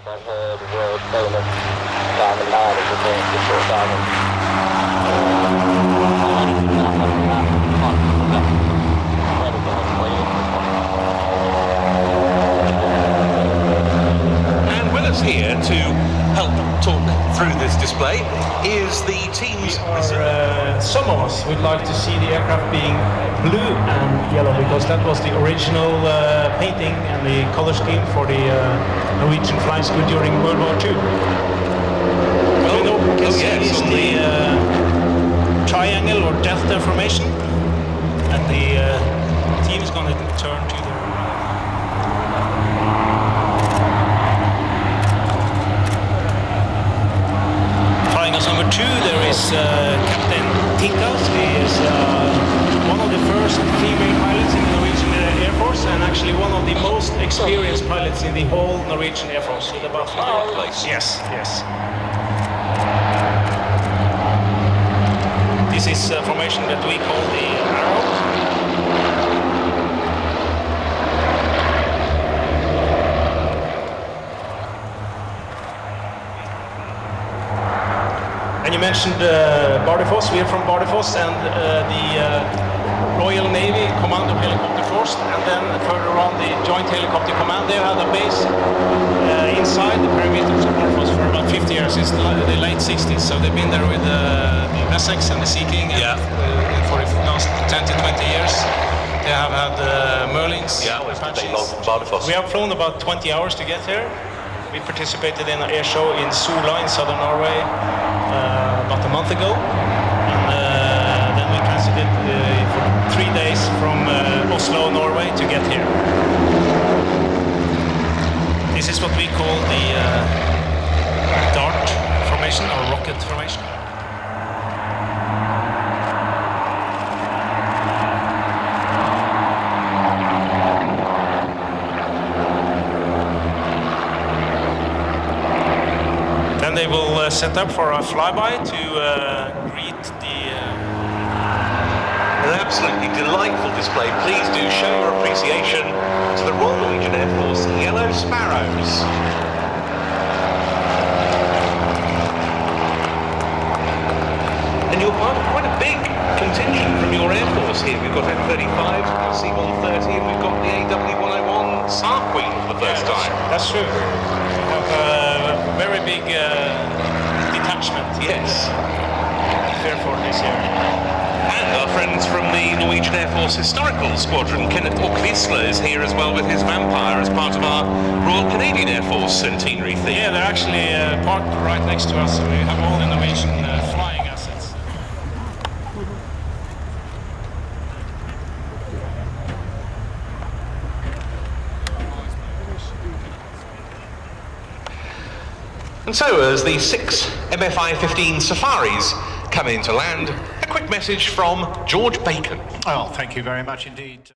I've heard world famous Diamond 9 is the short diamond. And with us here to help talk through this display is the team's... Some of us would like to see the aircraft being blue and yellow because that was the original painting and the color scheme for the Norwegian flying school during World War II. Is the triangle or delta formation, and the team is going to turn to the flying us number 2. There is Captain Tinkas. He is one of the first female pilots in the Norwegian Air Force, and actually one of the most experienced pilots in the whole Norwegian Air Force. With about yes. This is a formation that we call the arrow. And you mentioned Bardufoss. We are from Bardufoss, and the Royal Navy Command of Helicopter Force, and then further on the Joint Helicopter Command. They had a base inside the perimeter of Bardufoss for about 50 years, since the late 60s. So they've been there with the Essex and the Sea King for the last 10 to 20 years. They have had Merlins. Yeah, they long from Bardufoss. We have flown about 20 hours to get here. We participated in an air show in Sola in southern Norway about a month ago. And then we transited for 3 days from Oslo, Norway to get here. This is what we call the dart formation or rocket formation. Then they will set up for a flyby to greet the... An absolutely delightful display. Please do show your appreciation to the Royal Norwegian Air Force Yellow Sparrows. And you're part of quite a big contingent from your Air Force here. We've got F-35s, we've got C-130, and we've got the AW-101 Saab Queen for the first time. That's true. We have a very big detachment. Yes. Therefore this year. And our friends from the Norwegian Air Force Historical Squadron, Kenneth Åkvisler, is here as well with his Vampire as part of our Royal Canadian Air Force centenary theme. Yeah, they're actually parked right next to us. We have all the Norwegian flying assets. And so, as the 6 MFI-15 Safaris come in to land, a quick message from George Bacon. Well, thank you very much indeed.